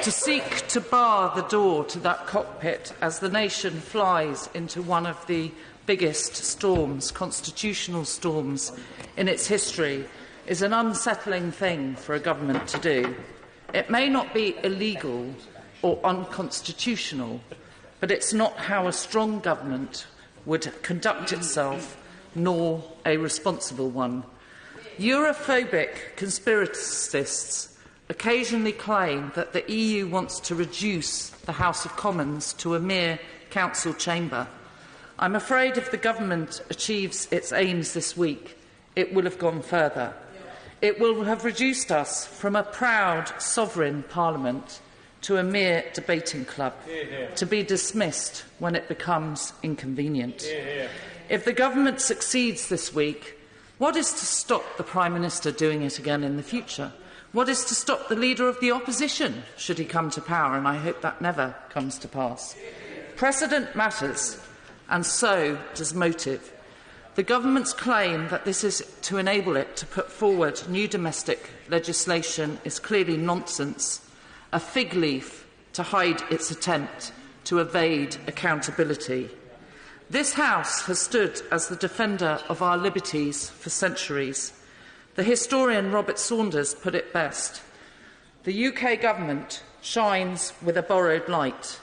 to seek to bar the door to that cockpit as the nation flies into one of the biggest storms, constitutional storms, in its history, is an unsettling thing for a government to do. It may not be illegal or unconstitutional, but it's not how a strong government would conduct itself, nor a responsible one. Europhobic conspiracists occasionally claim that the EU wants to reduce the House of Commons to a mere council chamber. I'm afraid if the government achieves its aims this week, it will have gone further. It will have reduced us from a proud, sovereign parliament to a mere debating club, to be dismissed when it becomes inconvenient. If the government succeeds this week, what is to stop the Prime Minister doing it again in the future? What is to stop the Leader of the Opposition, should he come to power? And I hope that never comes to pass. Precedent matters, and so does motive. The government's claim that this is to enable it to put forward new domestic legislation is clearly nonsense, a fig leaf to hide its attempt to evade accountability. This House has stood as the defender of our liberties for centuries. The historian Robert Saunders put it best. The UK government shines with a borrowed light,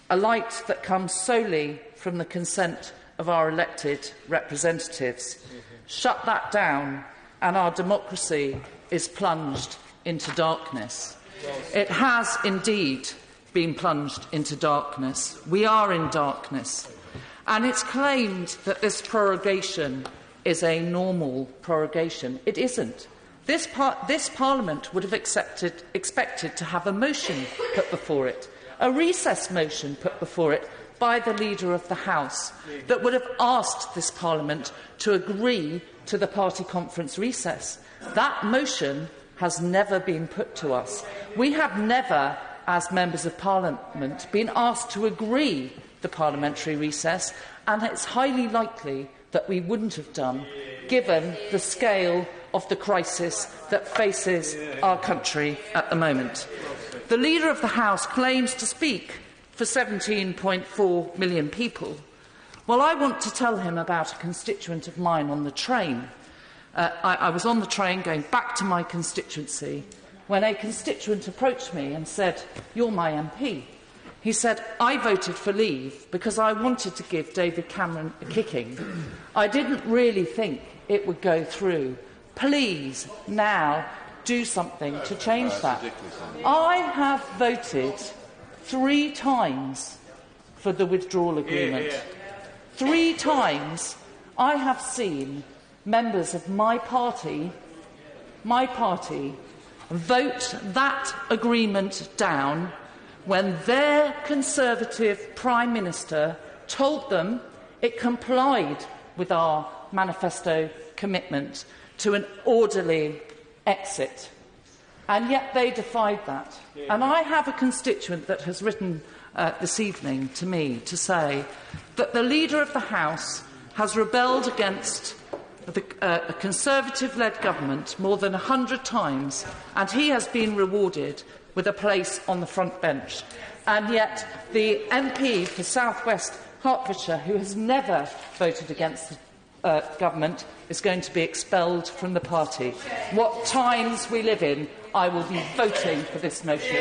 a light that comes solely from the consent of our elected representatives. Shut that down and our democracy is plunged into darkness. It has indeed been plunged into darkness. We are in darkness. And it's claimed that this prorogation is a normal prorogation. It isn't. This Parliament would have expected to have a motion put before it, a recess motion put before it by the Leader of the House that would have asked this Parliament to agree to the party conference recess. That motion has never been put to us. We have never, as Members of Parliament, been asked to agree the parliamentary recess, and it's highly likely that we wouldn't have done, given the scale of the crisis that faces our country at the moment. The Leader of the House claims to speak for 17.4 million people. Well, I want to tell him about a constituent of mine on the train. I was on the train going back to my constituency when a constituent approached me and said, "You're my MP." He said, "I voted for leave because I wanted to give David Cameron a kicking. I didn't really think it would go through. Please, now, do something to change that." I have voted 3 times for the withdrawal agreement. 3 times I have seen members of my party vote that agreement down when their Conservative Prime Minister told them it complied with our manifesto commitment to an orderly exit. And yet they defied that. And I have a constituent that has written this evening to me to say that the Leader of the House has rebelled against a Conservative-led government more than 100 times, and he has been rewarded with a place on the front bench. And yet the MP for South West Hertfordshire, who has never voted against the government, is going to be expelled from the party. What times we live in, I will be voting for this motion.